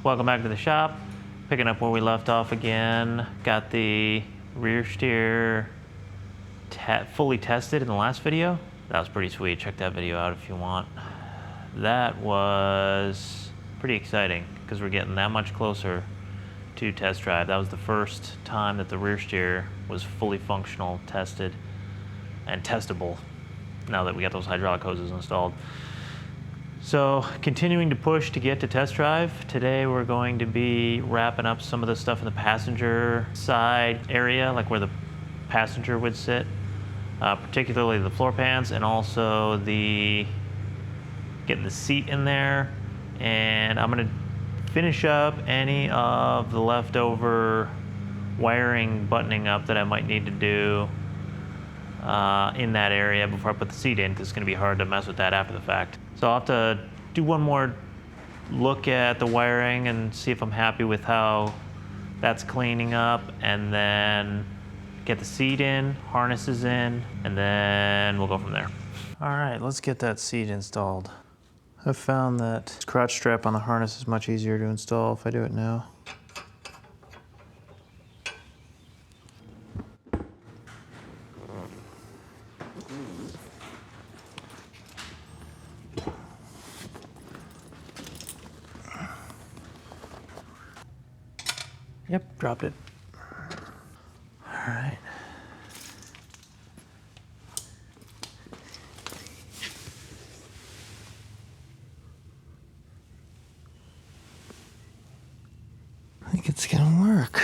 Welcome back to the shop. Picking up where we left off again. Got the rear steer fully tested in the last video. That was pretty sweet. Check that video out if you want. That was pretty exciting because we're getting that much closer to test drive. That was the first time that the rear steer was fully functional, tested, and testable now that we got those hydraulic hoses installed. So continuing to push to get to test drive. Today we're going to be wrapping up some of the stuff in the passenger side area, like where the passenger would sit, particularly the floor pans, and also getting the seat in there. And I'm gonna finish up any of the leftover wiring buttoning up that I might need to do in that area before I put the seat in, because it's gonna be hard to mess with that after the fact. So I'll have to do one more look at the wiring and see if I'm happy with how that's cleaning up, and then get the seat in, harnesses in, and then we'll go from there. All right, let's get that seat installed. I've found that crotch strap on the harness is much easier to install if I do it now. Yep, dropped it. All right. I think it's gonna work.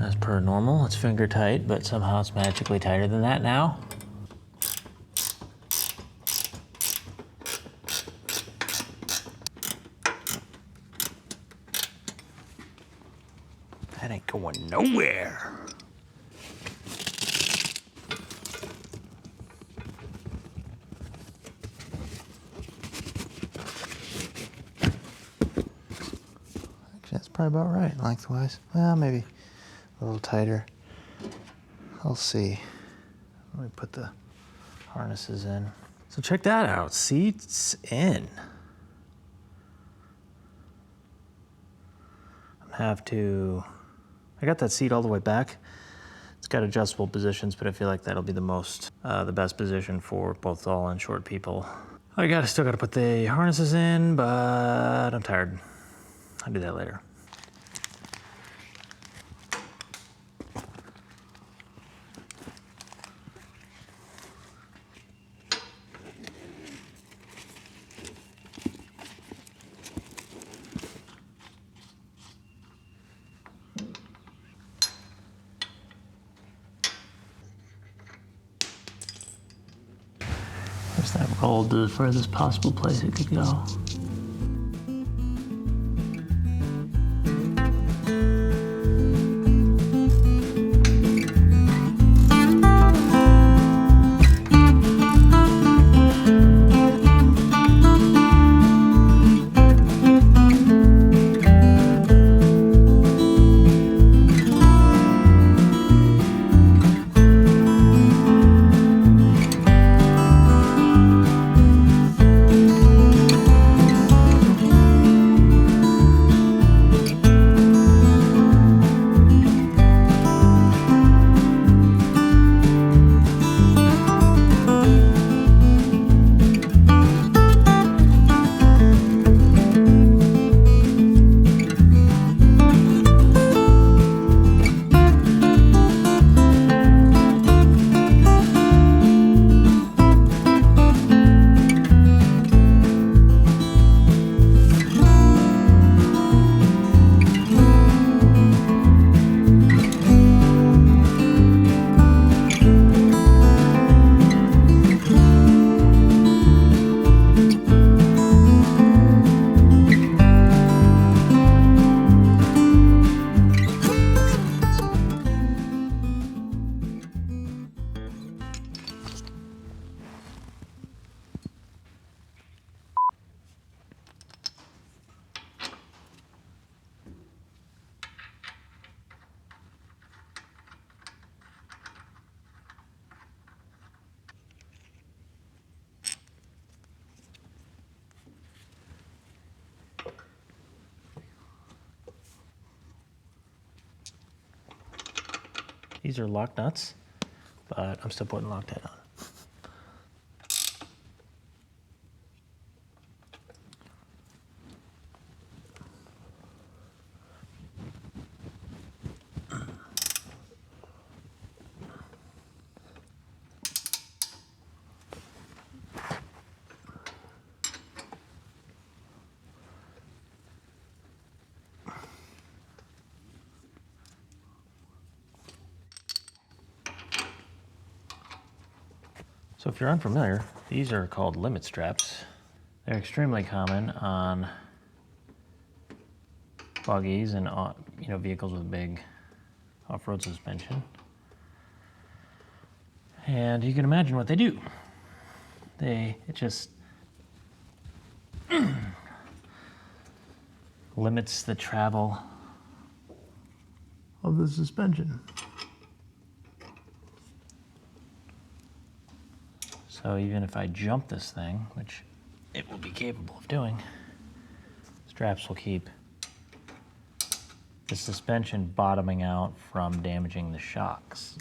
As per normal, it's finger tight, but somehow it's magically tighter than that now. That ain't going nowhere. Actually, that's probably about right, lengthwise. Well, maybe a little tighter. I'll see. Let me put the harnesses in. So check that out, seats in. I got that seat all the way back. It's got adjustable positions, but I feel like that'll be the best position for both tall and short people. Still gotta put the harnesses in, but I'm tired. I'll do that later. That rolled to the furthest possible place it could go. These are lock nuts, but I'm still putting Loctite on. So if you're unfamiliar, these are called limit straps. They're extremely common on buggies and vehicles with big off-road suspension. And you can imagine what they do. It just limits the travel of the suspension. So even if I jump this thing, which it will be capable of doing, straps will keep the suspension bottoming out from damaging the shocks.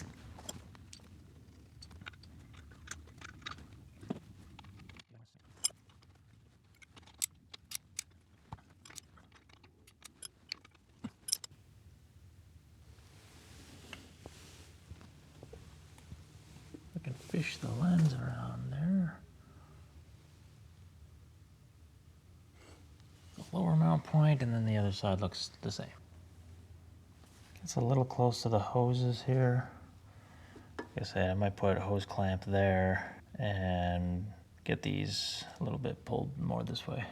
I can fish the lens around there. The lower mount point, and then the other side looks the same. It's a little close to the hoses here. Like I said, I might put a hose clamp there and get these a little bit pulled more this way.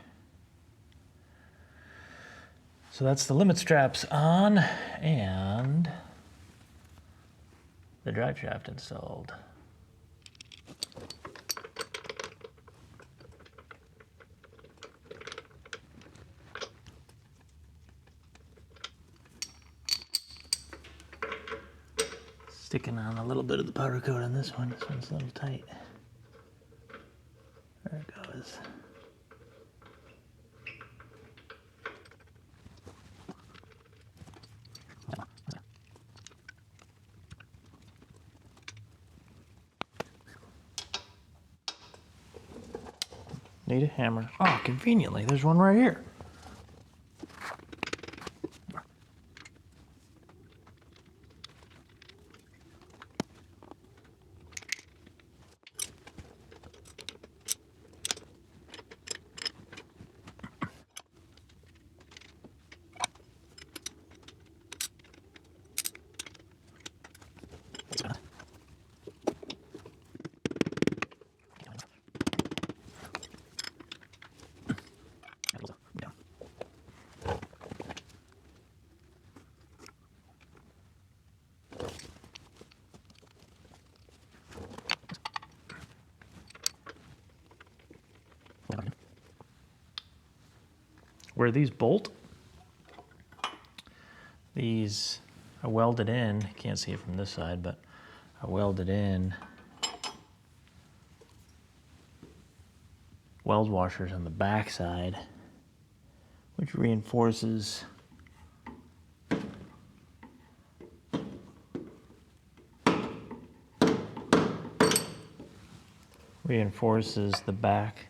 So that's the limit straps on and the drive shaft installed. Sticking on a little bit of the powder coat on this one. This one's a little tight. There it goes. Need a hammer. Oh, conveniently, there's one right here. Where these bolt, these are welded in. You can't see it from this side, but are welded in. Weld washers on the back side, which reinforces the back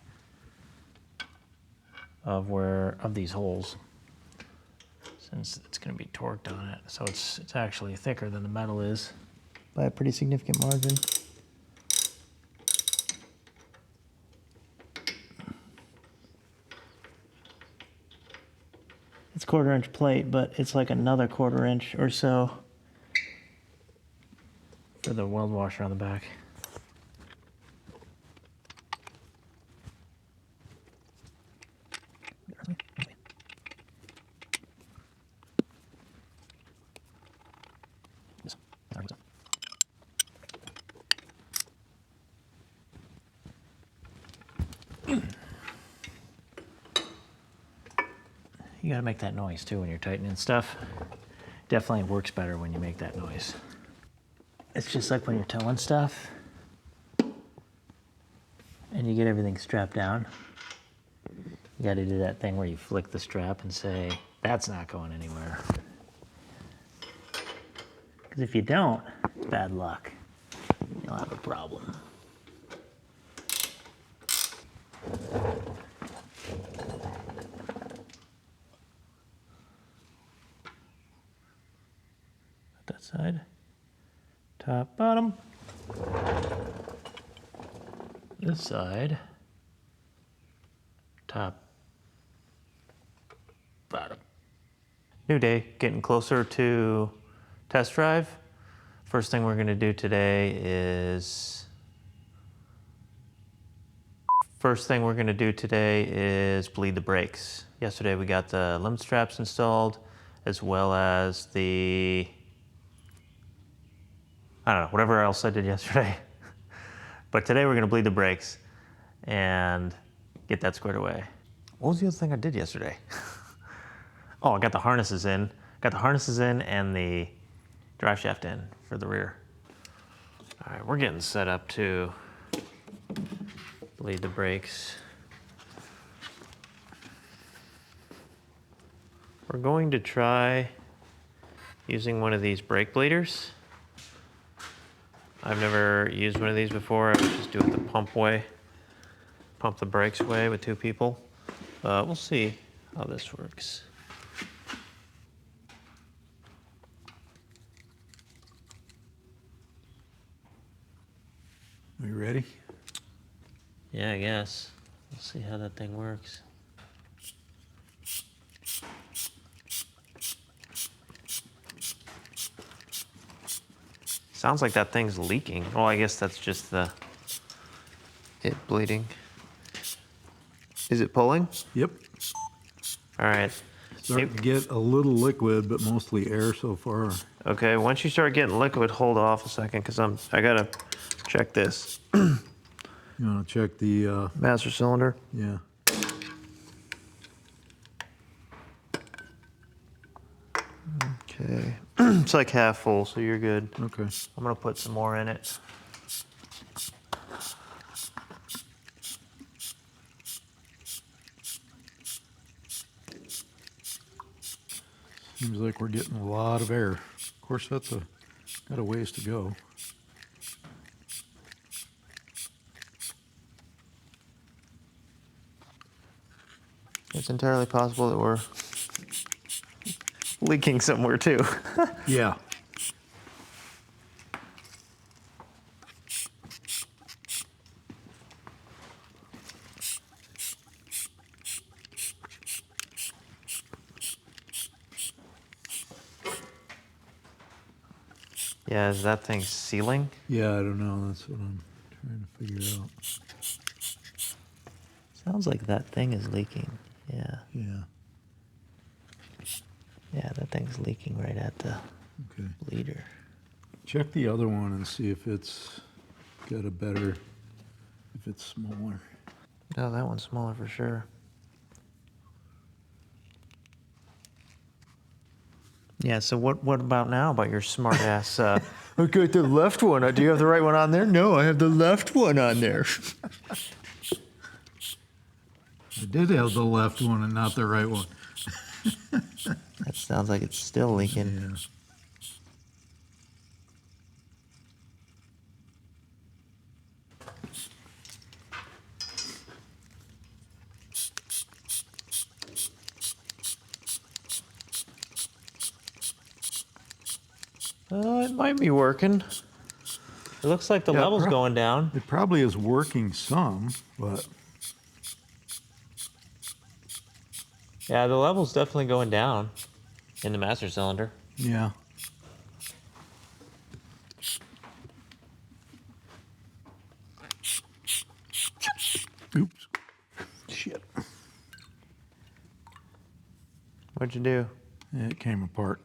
of these holes, since it's going to be torqued on it. So it's actually thicker than the metal is by a pretty significant margin. It's 1/4 inch plate, but it's like another 1/4 inch or so for the weld washer on the back. You gotta make that noise too when you're tightening stuff. Definitely works better when you make that noise. It's just like when you're towing stuff and you get everything strapped down. You gotta do that thing where you flick the strap and say, that's not going anywhere. Because if you don't, it's bad luck. You'll have a problem. That side. Top, bottom. This side. Top, bottom. New day, getting closer to test drive. First thing we're gonna do today is bleed the brakes. Yesterday we got the limit straps installed, as well as the, I don't know, whatever else I did yesterday. But today we're gonna bleed the brakes and get that squared away. What was the other thing I did yesterday? Oh, I got the harnesses in. Got the harnesses in and the drive shaft in for the rear. All right, we're getting set up to bleed the brakes. We're going to try using one of these brake bleeders. I've never used one of these before. I would just do it the pump way, pump the brakes way with two people. We'll see how this works. Are you ready? Yeah, I guess. We'll see how that thing works. Sounds like that thing's leaking. Oh, I guess that's just it bleeding. Is it pulling? Yep. All right. Starting to get a little liquid, but mostly air so far. Okay, once you start getting liquid, hold off a second, because I gotta check this. You want to check the... Master cylinder. Yeah. Okay. It's like half full, so you're good. Okay. I'm gonna put some more in it. Seems like we're getting a lot of air. Of course, that's got a ways to go. It's entirely possible that we're leaking somewhere too. Yeah. Yeah, is that thing sealing? Yeah, I don't know. That's what I'm trying to figure out. Sounds like that thing is leaking. Yeah. Yeah. Yeah, that thing's leaking right at the Okay. bleeder. Check the other one and see if it's got a better, if it's smaller. No, that one's smaller for sure. Yeah, so what about now about your smart ass? I got the left one. Do you have the right one on there? No, I have the left one on there. I did have the left one and not the right one. That sounds like it's still leaking. Yeah. It might be working. It looks like the level's going down. It probably is working some, but Yeah, the level's definitely going down in the master cylinder. yeah. Oops. Shit. What'd you do? It came apart.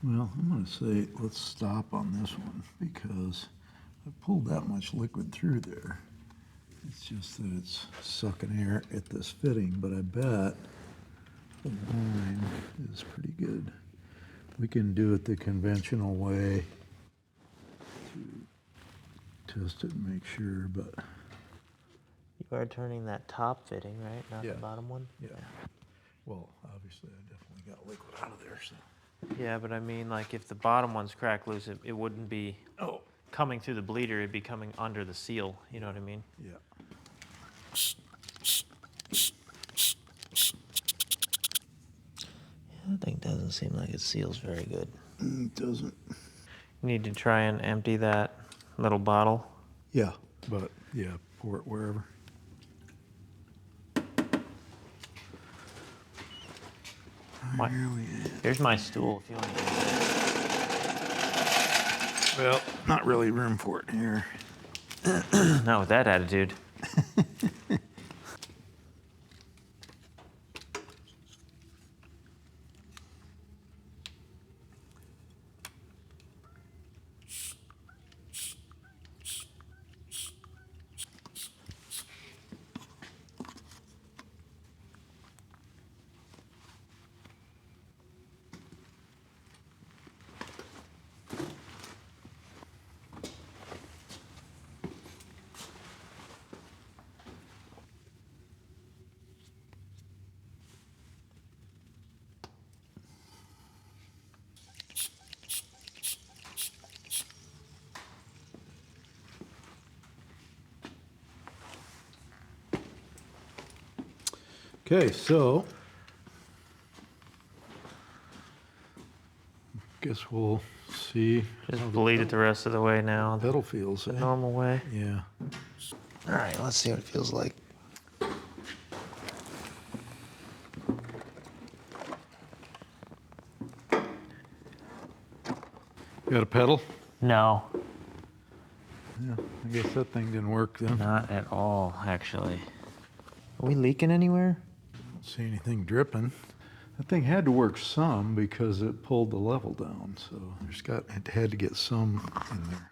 Well, I'm going to say let's stop on this one because I pulled that much liquid through there. It's just that it's sucking air at this fitting, but I bet the line is pretty good. We can do it the conventional way to test it and make sure, but You are turning that top fitting, right? Not Yeah. the bottom one? yeah. Well, obviously I definitely got liquid out of there, so. Yeah, but I mean, like, if the bottom one's cracked loose, it wouldn't be Oh, coming through the bleeder, it'd be coming under the seal, you know what I mean? yeah. That thing doesn't seem like it seals very good. It doesn't. You need to try and empty that little bottle. Yeah, but yeah, pour it wherever. My- Here we are. Here's my stool if you want to use Well, not really room for it here. it. Not with that attitude. Okay, so guess we'll see Just bleed it the rest of the way now. how the pedal feels. The eh? normal way. Yeah. All right, let's see what it feels like. Got a pedal? No, Yeah, I guess that thing didn't work then. not at all, actually. Are we leaking anywhere? Don't see anything dripping. That thing had to work some because it pulled the level down, so it had to get some in there.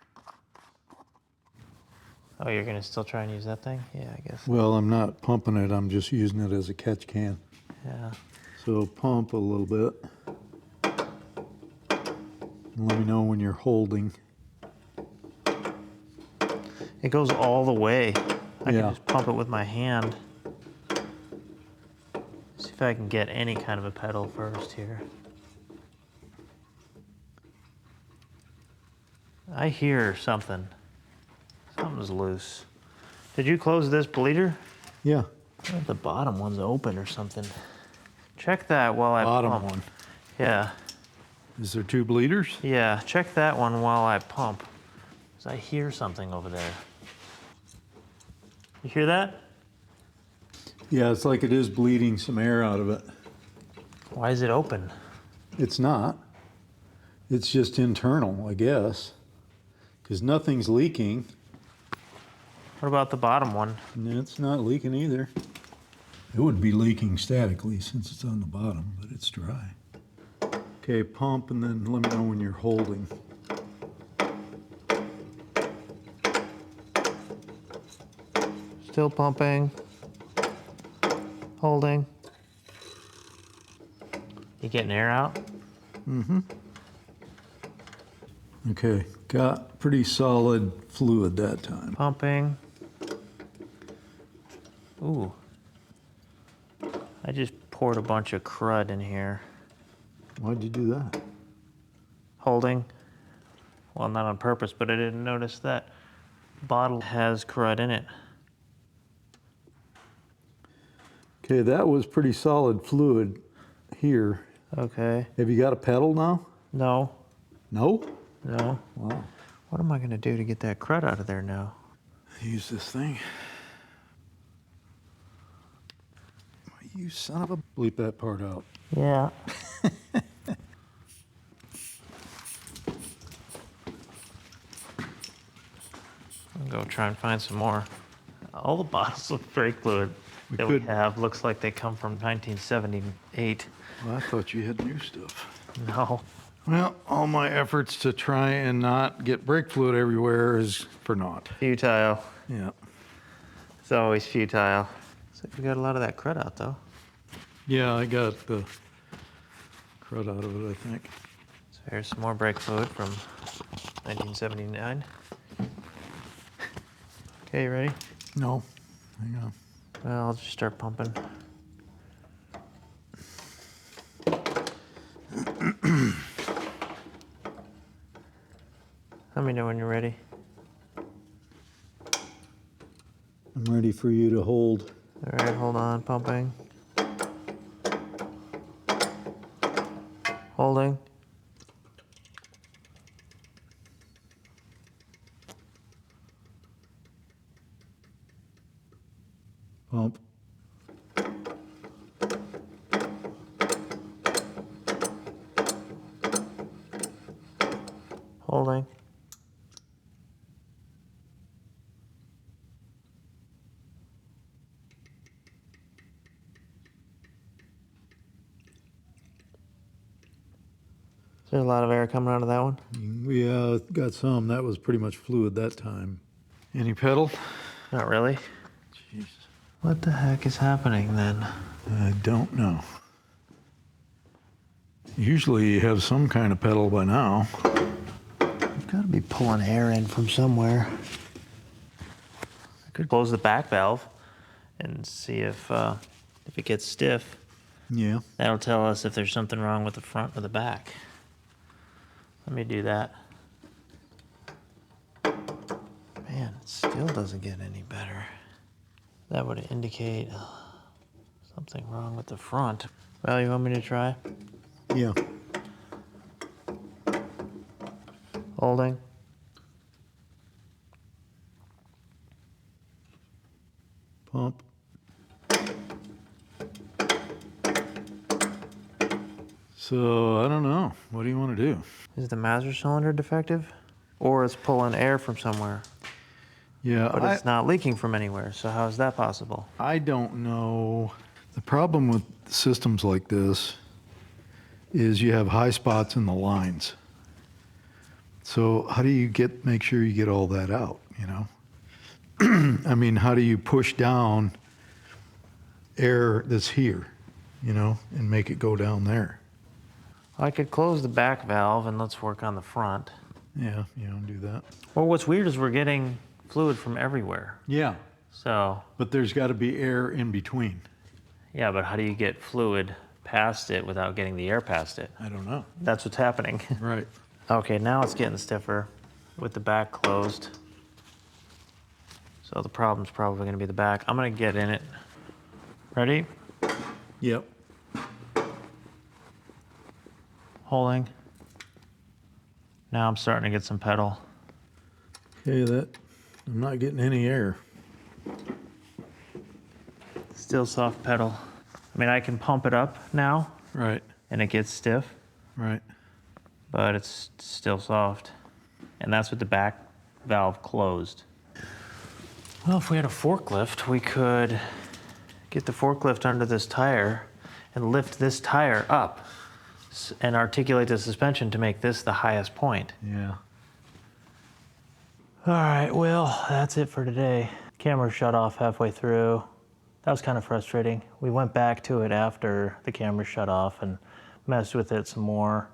Oh, you're gonna still try and use that thing? Yeah, I guess. Well, I'm not pumping it, I'm just using it as a catch can. Yeah. So pump a little bit. And let me know when you're holding. It goes all the way. I Yeah. can just pump it with my hand. See if I can get any kind of a pedal first here. I hear something. Something's loose. Did you close this bleeder? Yeah, I wonder if the bottom one's open or something. Check that while I bottom pump. one. Yeah, Is there two bleeders? yeah. Check that one while I pump. 'Cause I hear something over there. You hear that? Yeah, it's like it is bleeding some air out of it. Why is it open? It's not. It's just internal, I guess. Because nothing's leaking. What about the bottom one? And it's not leaking either. It would be leaking statically since it's on the bottom, but it's dry. Okay, pump and then let me know when you're holding. Still pumping. Holding. You getting air out? Okay, got pretty solid fluid that time. Pumping. Ooh. I just poured a bunch of crud in here. Why'd you do that? Holding. Well, not on purpose, but I didn't notice that bottle has crud in it. Okay, that was pretty solid fluid here. Okay. Have you got a pedal now? No. No? No. Wow. What am I going to do to get that crud out of there now? Use this thing. You son of a... Bleep that part out. Yeah. I'll go try and find some more. All the bottles of brake fluid We that could- we have looks like they come from 1978. Well, I thought you had new stuff. No. Well, all my efforts to try and not get brake fluid everywhere is for naught. Futile. Yeah. It's always futile. Looks like we got a lot of that crud out though. Yeah, I got the crud out of it, I think. So here's some more brake fluid from 1979. Okay, you ready? No, hang on. Well, I'll just start pumping. Let me know when you're ready. I'm ready for you to hold. All right, hold on, pumping. Holding. Pump. Holding. Is there a lot of air coming out of that one? We got some. That was pretty much fluid that time. Any pedal? Not really. Jeez. What the heck is happening then? I don't know. Usually you have some kind of pedal by now. You've got to be pulling air in from somewhere. I could close the back valve and see if it gets stiff. Yeah. That'll tell us if there's something wrong with the front or the back. Let me do that. Man, it still doesn't get any better. That would indicate something wrong with the front. Well, you want me to try? Yeah. Holding. Pump. So, I don't know. What do you want to do? Is the master cylinder defective? Or it's pulling air from somewhere, Yeah, but it's not leaking from anywhere, so how is that possible? I don't know. The problem with systems like this is you have high spots in the lines. So how do you make sure you get all that out, you know? I mean, how do you push down air that's here, you know, and make it go down there? I could close the back valve and let's work on the front. Yeah, you don't do that. Well, what's weird is we're getting fluid from everywhere. Yeah, So, but there's got to be air in between. yeah, but how do you get fluid past it without getting the air past it? I don't know. That's what's happening. Right. Okay, now it's getting stiffer with the back closed. So the problem's probably gonna be the back. I'm gonna get in it. Ready? Yep. Holding. Now I'm starting to get some pedal. Okay, I'm not getting any air. Still soft pedal. I mean, I can pump it up now Right, and it gets stiff, right. but it's still soft. And that's with the back valve closed. Well, if we had a forklift, we could get the forklift under this tire and lift this tire up and articulate the suspension to make this the highest point. Yeah. All right, well, that's it for today. Camera shut off halfway through. That was kind of frustrating. We went back to it after the camera shut off and messed with it some more.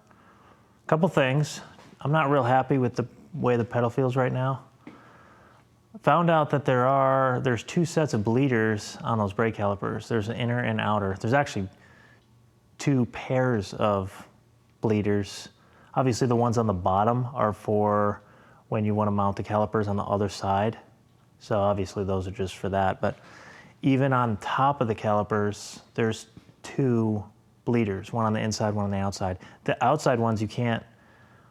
A couple things. I'm not real happy with the way the pedal feels right now. Found out that there's two sets of bleeders on those brake calipers. There's an inner and outer. There's actually two pairs of bleeders. Obviously the ones on the bottom are for when you want to mount the calipers on the other side. So obviously those are just for that. But even on top of the calipers, there's two bleeders, one on the inside, one on the outside. The outside ones you can't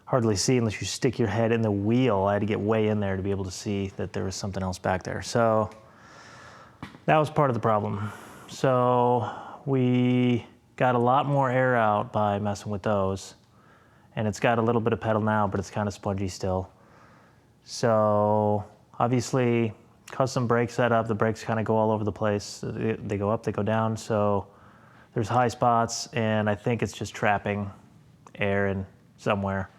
hardly see unless you stick your head in the wheel. I had to get way in there to be able to see that there was something else back there. So that was part of the problem. So we got a lot more air out by messing with those. And it's got a little bit of pedal now, but it's kind of spongy still. So obviously custom brake setup, the brakes kind of go all over the place. They go up, they go down. So there's high spots and I think it's just trapping air in somewhere.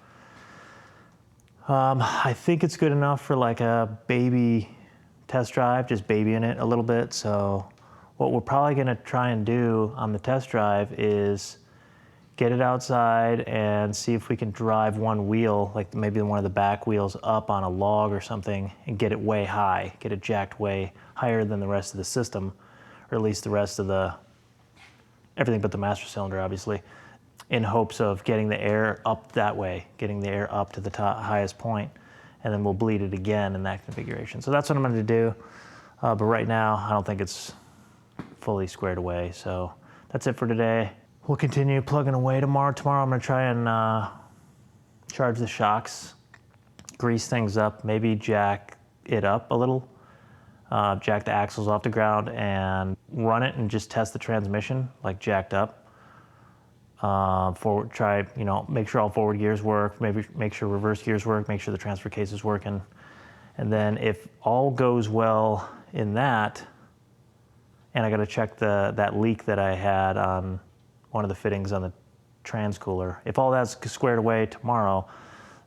I think it's good enough for like a baby test drive, just babying it a little bit. So what we're probably gonna try and do on the test drive is get it outside and see if we can drive one wheel, like maybe one of the back wheels, up on a log or something and get it way high, get it jacked way higher than the rest of the system, or at least the rest of the, everything but the master cylinder, obviously, in hopes of getting the air up that way, getting the air up to the top, highest point, and then we'll bleed it again in that configuration. So that's what I'm going to do. But right now, I don't think it's fully squared away. So that's it for today. We'll continue plugging away tomorrow. Tomorrow I'm going to try and charge the shocks, grease things up, maybe jack it up a little, jack the axles off the ground and run it and just test the transmission, like jacked up. Forward, try, you know, make sure all forward gears work, maybe make sure reverse gears work, make sure the transfer case is working. And then if all goes well in that, and I got to check that leak that I had on one of the fittings on the trans cooler. If all that's squared away tomorrow,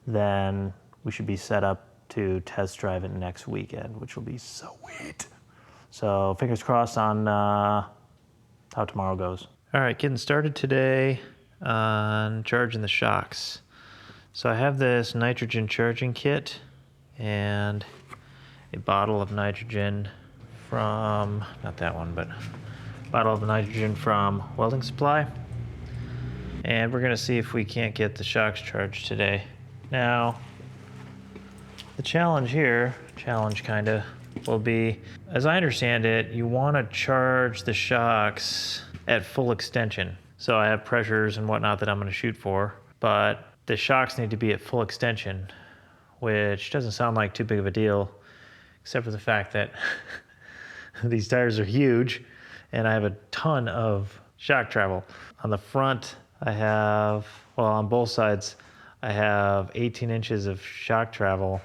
then we should be set up to test drive it next weekend, which will be sweet. So fingers crossed on how tomorrow goes. All right, getting started today on charging the shocks. So I have this nitrogen charging kit and a bottle of nitrogen from, not that one, but a bottle of nitrogen from Welding Supply. And we're gonna see if we can't get the shocks charged today. Now, the challenge here, kinda, will be, as I understand it, you wanna charge the shocks at full extension. So I have pressures and whatnot that I'm gonna shoot for, but the shocks need to be at full extension, which doesn't sound like too big of a deal, except for the fact that these tires are huge and I have a ton of shock travel. On the front, I have, well, on both sides, I have 18 inches of shock travel,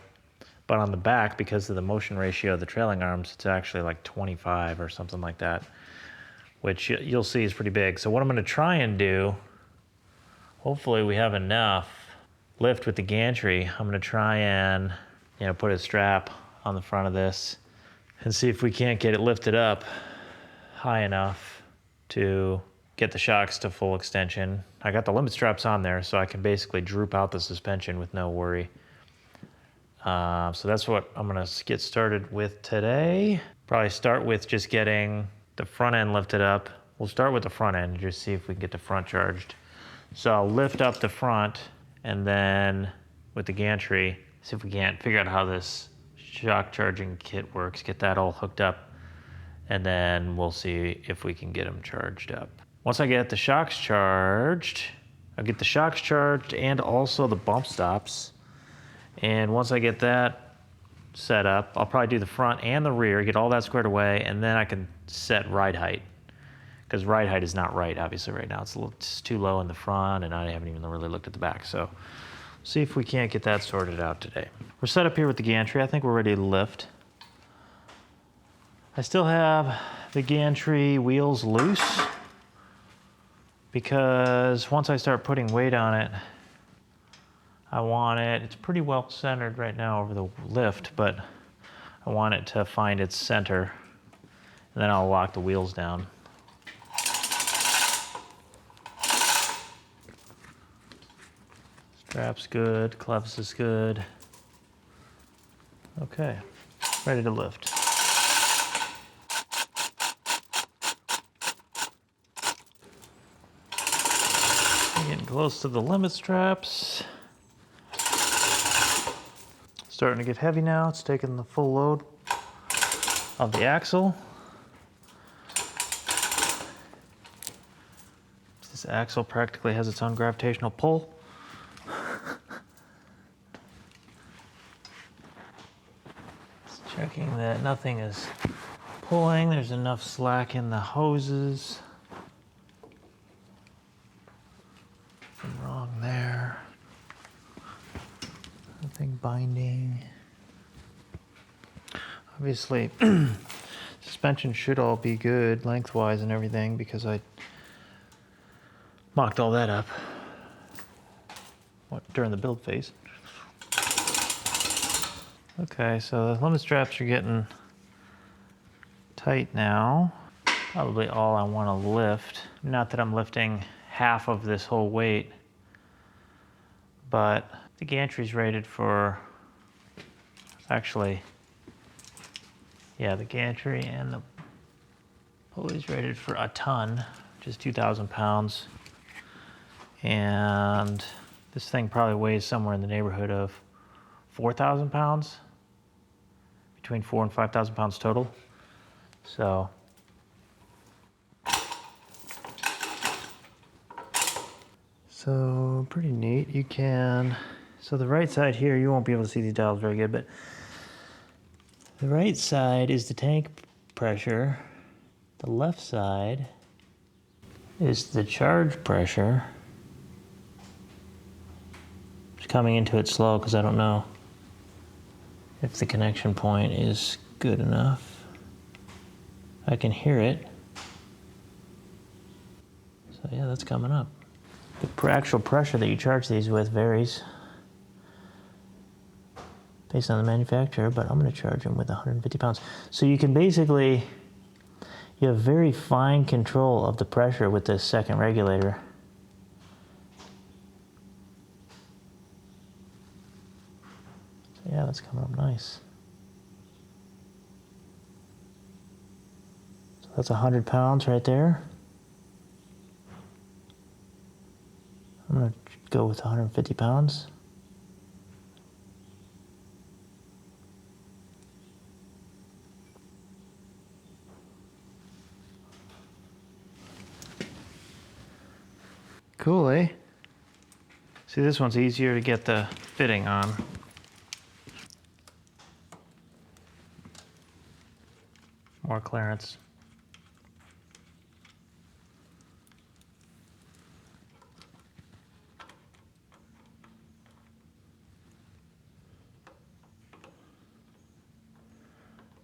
but on the back, because of the motion ratio of the trailing arms, it's actually like 25 or something like that, which you'll see is pretty big. So what I'm gonna try and do, hopefully we have enough lift with the gantry. I'm gonna try and, you know, put a strap on the front of this and see if we can't get it lifted up high enough to get the shocks to full extension. I got the limit straps on there, so I can basically droop out the suspension with no worry. So that's what I'm gonna get started with today. Probably start with just getting the front end lifted up. We'll start with the front end and just see if we can get the front charged. So I'll lift up the front and then with the gantry, see if we can't figure out how this shock charging kit works, get that all hooked up, and then we'll see if we can get them charged up. Once I get the shocks charged, I'll get the shocks charged and also the bump stops. And once I get that set up, I'll probably do the front and the rear, get all that squared away, and then I can set ride height. Because ride height is not right, obviously, right now. It's too low in the front, and I haven't even really looked at the back. So see if we can't get that sorted out today. We're set up here with the gantry. I think we're ready to lift. I still have the gantry wheels loose because once I start putting weight on it, I want it, it's pretty well centered right now over the lift, but I want it to find its center, and then I'll lock the wheels down. Strap's good, clevis is good. Okay, ready to lift. Getting close to the limit straps. Starting to get heavy now. It's taking the full load of the axle. This axle practically has its own gravitational pull. Just checking that nothing is pulling. There's enough slack in the hoses. Nothing wrong there. Nothing binding. Obviously, suspension should all be good lengthwise and everything because I mocked all that up during the build phase. Okay, so the limit straps are getting tight now. Probably all I want to lift. Not that I'm lifting half of this whole weight. But the gantry's rated for, actually, yeah, the gantry and the pulley's rated for a ton, which is 2,000 pounds. And this thing probably weighs somewhere in the neighborhood of 4,000 pounds, between 4,000 and 5,000 pounds total. So pretty neat. You can, so the right side here, you won't be able to see these dials very good, but the right side is the tank pressure. The left side is the charge pressure. Just coming into it slow because I don't know if the connection point is good enough. I can hear it. So yeah, that's coming up. The actual pressure that you charge these with varies based on the manufacturer, but I'm going to charge them with 150 pounds. So you can basically, you have very fine control of the pressure with this second regulator. So yeah, that's coming up nice. So that's 100 pounds right there. I'm going to go with 150 pounds. Cool, eh? See, this one's easier to get the fitting on. More clearance.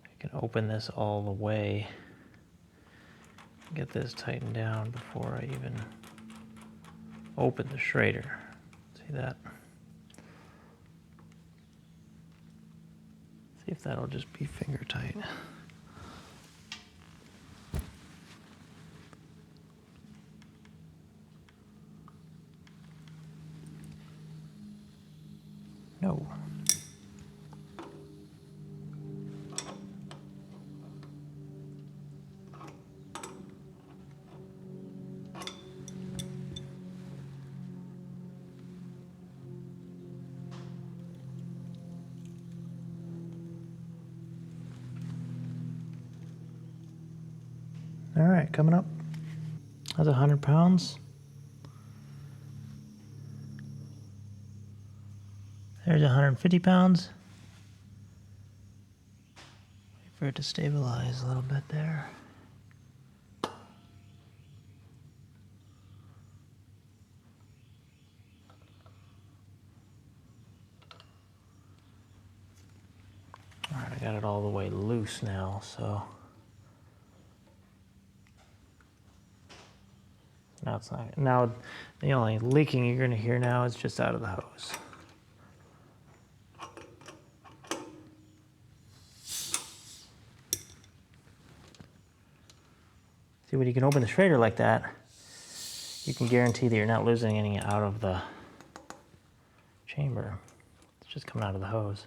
I can open this all the way. Get this tightened down before I even open the Schrader. See that? See if that'll just be finger tight. No. All right, coming up. That's 100 pounds. There's 150 pounds. Wait for it to stabilize a little bit there. All right, I got it all the way loose now, so. Now it's not, now the only leaking you're gonna hear now is just out of the hose. See, when you can open the Schrader like that, you can guarantee that you're not losing any out of the chamber. It's just coming out of the hose.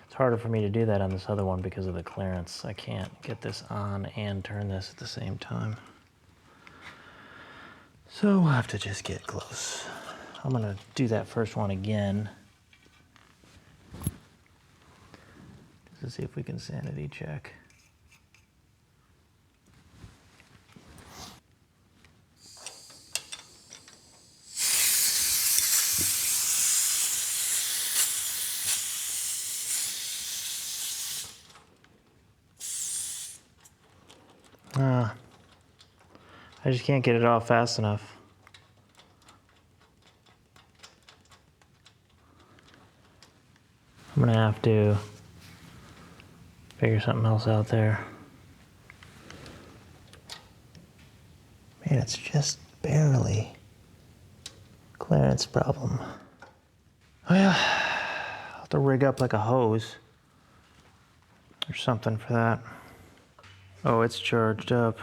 It's harder for me to do that on this other one because of the clearance. I can't get this on and turn this at the same time. So we'll have to just get close. I'm gonna do that first one again. Just to see if we can sanity check. I just can't get it off fast enough. I'm gonna have to figure something else out there. Man, it's just barely clearance problem. Well, I'll have to rig up like a hose or something for that. Oh, it's charged up.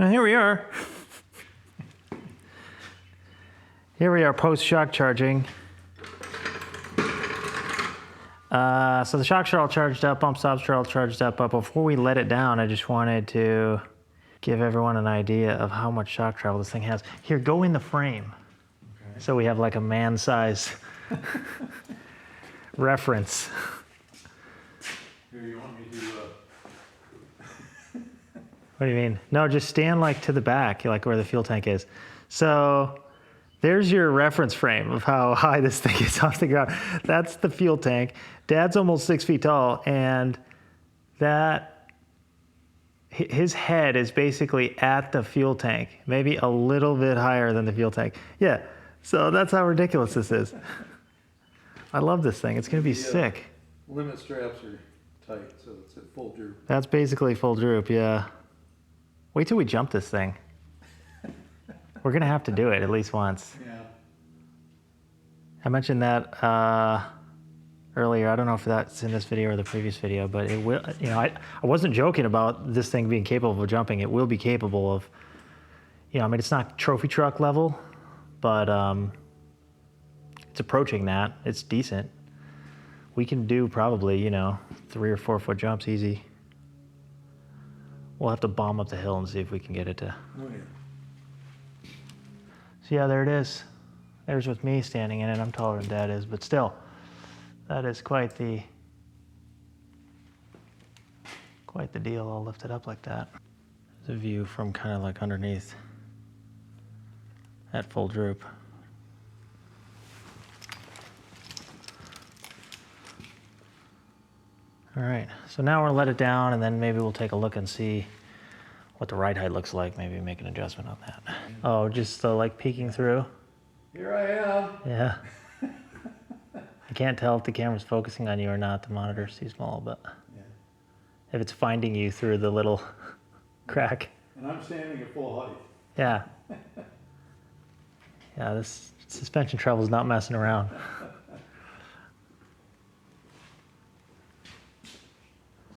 And here we are. Here we are post-shock charging. So the shocks are all charged up, bump stops are all charged up, but before we let it down, I just wanted to give everyone an idea of how much shock travel this thing has. Here, go in the frame. Okay. So we have like a man-size reference. Here, you want me to... What do you mean? No, just stand like to the back, like where the fuel tank is. So there's your reference frame of how high this thing is off the ground. That's the fuel tank. Dad's almost 6 feet tall, and his head is basically at the fuel tank, maybe a little bit higher than the fuel tank. Yeah, so that's how ridiculous this is. I love this thing. It's gonna be sick. Limit straps are tight, so it's at full droop. That's basically full droop, yeah. Wait till we jump this thing. We're gonna have to do it at least once. Yeah. I mentioned that earlier. I don't know if that's in this video or the previous video, but it will. You know, I wasn't joking about this thing being capable of jumping. It will be capable of. You know, I mean, it's not trophy truck level, but it's approaching that. It's decent. We can do probably, 3 or 4 foot jumps easy. We'll have to bomb up the hill and see if we can get it to. Oh, yeah. So yeah, there it is. There's with me standing in it. I'm taller than Dad is, but still, that is quite the deal. I'll lift it up like that. There's a view from kind of like underneath at full droop. All right, so now we're gonna let it down, and then maybe we'll take a look and see what the ride height looks like. Maybe make an adjustment on that. Oh, just like peeking through. Here I am. Yeah. I can't tell if the camera's focusing on you or not. The monitor's too small, but Yeah. if it's finding you through the little crack. And I'm standing at full height. Yeah. Yeah, this suspension travel is not messing around.